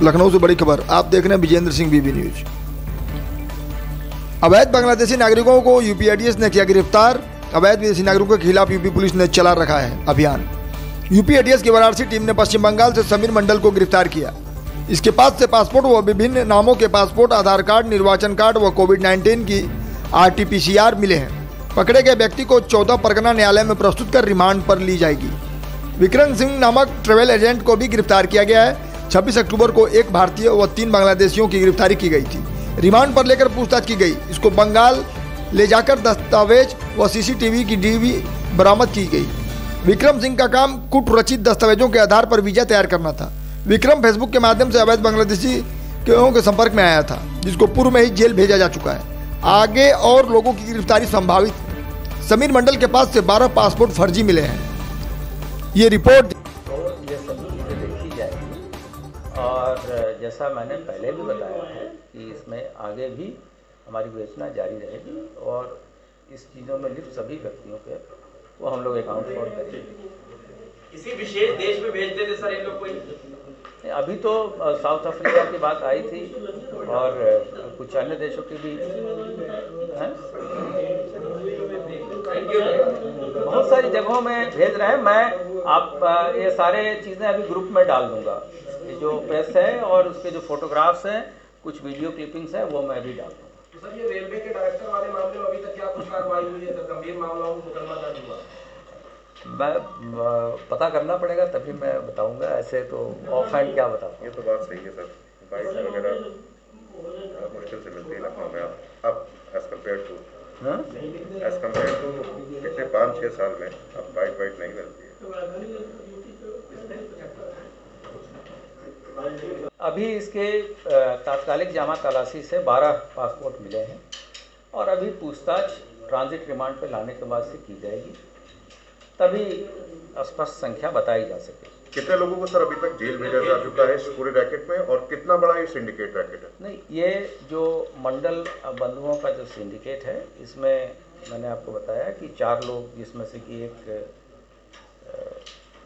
लखनऊ से बड़ी खबर आप देख रहे हैं विजेंद्र सिंह बीबी न्यूज। अवैध बांग्लादेशी नागरिकों को यूपी एटीएस ने किया गिरफ्तार। अवैध विदेशी नागरिकों के खिलाफ यूपी पुलिस ने चला रखा है अभियान। यूपी एटीएस की वाराणसी टीम ने पश्चिम बंगाल से समीर मंडल को गिरफ्तार किया। इसके पास से पासपोर्ट व विभिन्न नामों के पासपोर्ट, आधार कार्ड, निर्वाचन कार्ड व कोविड-19 की RT-PCR मिले हैं। पकड़े गए व्यक्ति को 14 परगना न्यायालय में प्रस्तुत कर रिमांड पर ली जाएगी। विक्रम सिंह नामक ट्रेवल एजेंट को भी गिरफ्तार किया गया है। 26 अक्टूबर को एक भारतीय व 3 बांग्लादेशियों की गिरफ्तारी की गई थी। रिमांड पर लेकर पूछताछ की गई। इसको बंगाल ले जाकर दस्तावेज व CCTV की DV बरामद की गई। विक्रम सिंह का काम कुट रचित दस्तावेजों के आधार पर वीजा तैयार करना था। विक्रम फेसबुक के माध्यम से अवैध बांग्लादेशी के संपर्क में आया था, जिसको पूर्व में ही जेल भेजा जा चुका है। आगे और लोगों की गिरफ्तारी संभावित है। समीर मंडल के पास से 12 पासपोर्ट फर्जी मिले हैं। ये रिपोर्ट ये सभी चीज़ें देखी जाएगी और जैसा मैंने पहले भी बताया है कि इसमें आगे भी हमारी विवेचना जारी रहेगी और इस चीज़ों में लिप्त सभी व्यक्तियों के वो हम लोग अकाउंट फॉर करेंगे। किसी विशेष देश में भेजते थे सर इन लोग कोई? अभी तो साउथ अफ्रीका की बात आई थी और कुछ अन्य देशों की भी हैं। बहुत सारी जगहों में भेज रहे हैं। मैं आप ये सारे चीज़ें अभी ग्रुप में डाल दूंगा। ये जो प्रेस है और उसके जो फोटोग्राफ्स हैं, कुछ वीडियो क्लिपिंग्स हैं, वो मैं भी डाल दूंगा। सर ये रेलवे के डायरेक्टर वाले मामले में अभी तक क्या कुछ कार्रवाई हुई है? सर गंभीर मामला मुकदमा दर्ज हुआ? मैं पता करना पड़ेगा तभी मैं बताऊंगा। ऐसे तो ऑफ हैंड क्या बताऊँ। ये तो बात सही है सर। बाइक वगैरह मुश्किल से मिलती है लखनऊ में अब एज कम्पेयर टू पिछले 5-6 साल में अब बाइक नहीं मिलती है। अभी इसके तात्कालिक जामा तलाशी से 12 पासपोर्ट मिले हैं और अभी पूछताछ ट्रांजिट रिमांड पर लाने के बाद से की जाएगी, तभी स्पष्ट संख्या बताई जा सके। कितने लोगों को सर अभी तक जेल भेजा जा चुका है इस पूरे रैकेट में और कितना बड़ा ये सिंडिकेट रैकेट है? नहीं, ये जो मंडल बंधुओं का जो सिंडिकेट है, इसमें मैंने आपको बताया कि 4 लोग, जिसमें से कि एक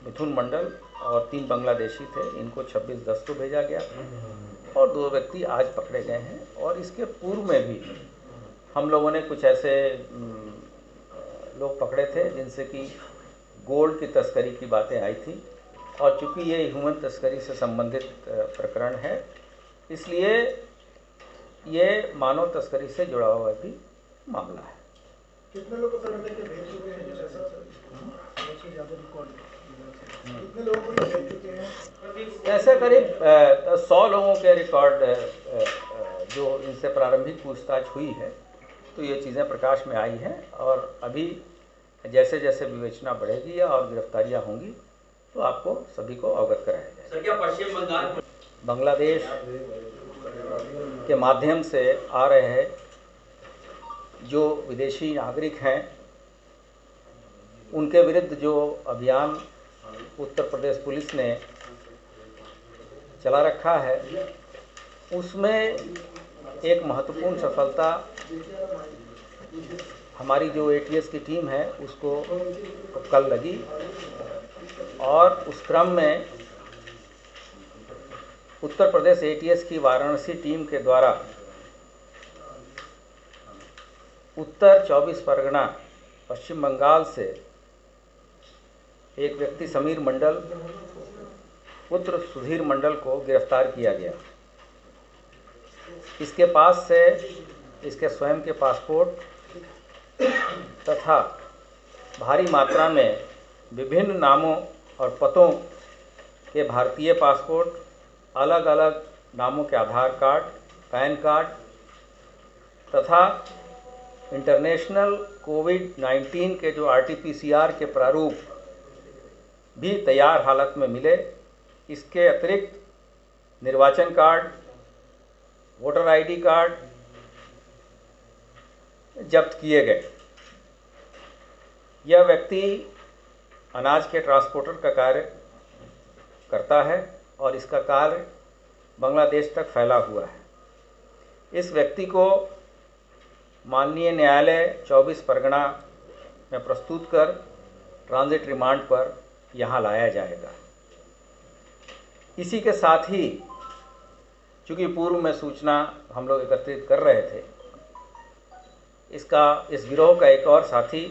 मिथुन मंडल और 3 बांग्लादेशी थे, इनको 26/10 को भेजा गया और 2 व्यक्ति आज पकड़े गए हैं। और इसके पूर्व में भी हम लोगों ने कुछ ऐसे लोग पकड़े थे जिनसे कि गोल्ड की तस्करी की बातें आई थी और चूंकि ये ह्यूमन तस्करी से संबंधित प्रकरण है, इसलिए ये मानव तस्करी से जुड़ा हुआ भी मामला है। कितने लोग को भेज चुके हैं? कितने लोगों को भेज चुके हैं? ऐसे करीब 100 लोगों के रिकॉर्ड जो इनसे प्रारंभिक पूछताछ हुई है, तो ये चीज़ें प्रकाश में आई हैं और अभी जैसे जैसे विवेचना बढ़ेगी और गिरफ्तारियां होंगी तो आपको सभी को अवगत कराया जाएगा। सर क्या पश्चिम बंगाल बांग्लादेश के माध्यम से आ रहे हैं जो विदेशी नागरिक हैं, उनके विरुद्ध जो अभियान उत्तर प्रदेश पुलिस ने चला रखा है, उसमें एक महत्वपूर्ण सफलता हमारी जो ATS की टीम है उसको कल लगी और उस क्रम में उत्तर प्रदेश ATS की वाराणसी टीम के द्वारा उत्तर 24 परगना पश्चिम बंगाल से एक व्यक्ति समीर मंडल पुत्र सुधीर मंडल को गिरफ्तार किया गया। इसके पास से इसके स्वयं के पासपोर्ट तथा भारी मात्रा में विभिन्न नामों और पतों के भारतीय पासपोर्ट, अलग अलग नामों के आधार कार्ड, पैन कार्ड तथा इंटरनेशनल कोविड-19 के जो RT-PCR के प्रारूप भी तैयार हालत में मिले। इसके अतिरिक्त निर्वाचन कार्ड, वोटर ID कार्ड जब्त किए गए। यह व्यक्ति अनाज के ट्रांसपोर्टर का कार्य करता है और इसका कार्य बांग्लादेश तक फैला हुआ है। इस व्यक्ति को माननीय न्यायालय 24 परगना में प्रस्तुत कर ट्रांजिट रिमांड पर यहाँ लाया जाएगा। इसी के साथ ही चूँकि पूर्व में सूचना हम लोग एकत्रित कर रहे थे, इस गिरोह का एक और साथी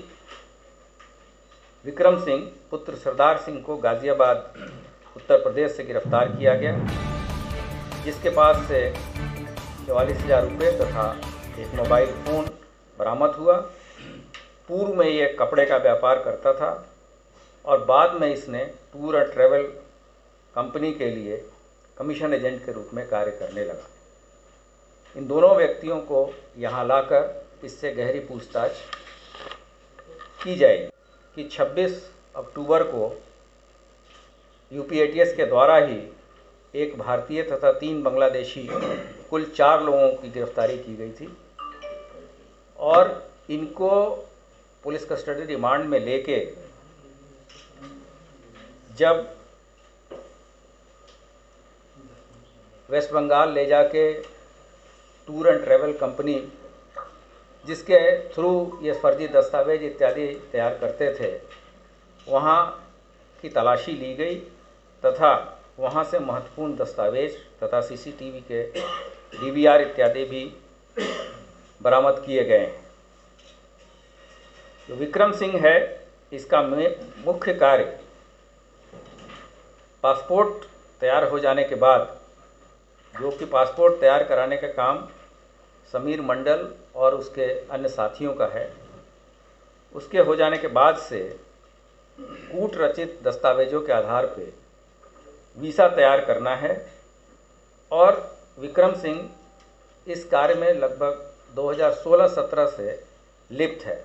विक्रम सिंह पुत्र सरदार सिंह को गाज़ियाबाद उत्तर प्रदेश से गिरफ्तार किया गया, जिसके पास से 44,000 रुपये तथा एक मोबाइल फ़ोन बरामद हुआ। पूर्व में ये कपड़े का व्यापार करता था और बाद में इसने टूर और ट्रैवल कंपनी के लिए कमीशन एजेंट के रूप में कार्य करने लगा। इन दोनों व्यक्तियों को यहाँ लाकर इससे गहरी पूछताछ की जाएगी कि 26 अक्टूबर को यूपीएटीएस के द्वारा ही एक भारतीय तथा 3 बांग्लादेशी कुल 4 लोगों की गिरफ्तारी की गई थी और इनको पुलिस कस्टडी रिमांड में लेके जब वेस्ट बंगाल ले जाके टूर एंड ट्रैवल कंपनी जिसके थ्रू ये फर्जी दस्तावेज इत्यादि तैयार करते थे, वहाँ की तलाशी ली गई तथा वहाँ से महत्वपूर्ण दस्तावेज तथा सीसीटीवी के डीवीआर इत्यादि भी बरामद किए गए हैं। जो विक्रम सिंह है, इसका मुख्य कार्य पासपोर्ट तैयार हो जाने के बाद, जो कि पासपोर्ट तैयार कराने का काम समीर मंडल और उसके अन्य साथियों का है, उसके हो जाने के बाद से कूट रचित दस्तावेजों के आधार पे वीज़ा तैयार करना है और विक्रम सिंह इस कार्य में लगभग 2016-17 से लिप्त है।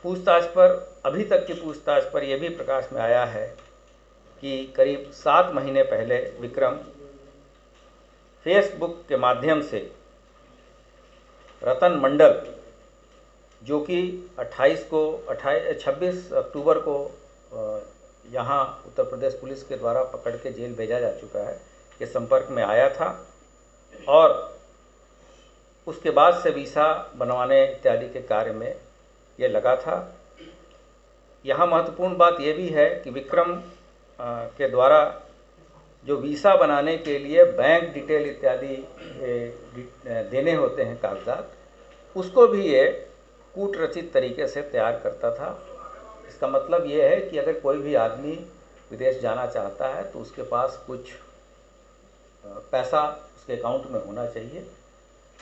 पूछताछ पर, अभी तक की पूछताछ पर यह भी प्रकाश में आया है कि करीब 7 महीने पहले विक्रम फेसबुक के माध्यम से रतन मंडल, जो कि 26 अक्टूबर को यहाँ उत्तर प्रदेश पुलिस के द्वारा पकड़ के जेल भेजा जा चुका है, के संपर्क में आया था और उसके बाद से वीज़ा बनवाने इत्यादि के कार्य में ये लगा था। यहाँ महत्वपूर्ण बात ये भी है कि विक्रम के द्वारा जो वीज़ा बनाने के लिए बैंक डिटेल इत्यादि देने होते हैं कागजात, उसको भी ये कूट रचित तरीके से तैयार करता था। इसका मतलब ये है कि अगर कोई भी आदमी विदेश जाना चाहता है तो उसके पास कुछ पैसा उसके अकाउंट में होना चाहिए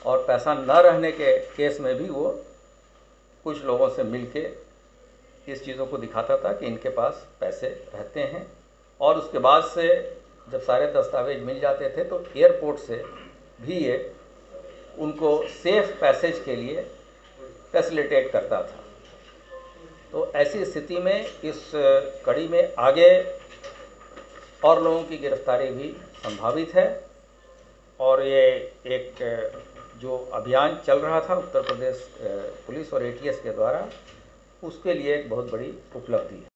और पैसा न रहने के केस में भी वो कुछ लोगों से मिलके इस चीज़ों को दिखाता था कि इनके पास पैसे रहते हैं और उसके बाद से जब सारे दस्तावेज मिल जाते थे तो एयरपोर्ट से भी ये उनको सेफ पैसेज के लिए फैसिलिटेट करता था। तो ऐसी स्थिति में इस कड़ी में आगे और लोगों की गिरफ्तारी भी संभावित है और ये एक जो अभियान चल रहा था उत्तर प्रदेश पुलिस और एटीएस के द्वारा, उसके लिए एक बहुत बड़ी उपलब्धि है।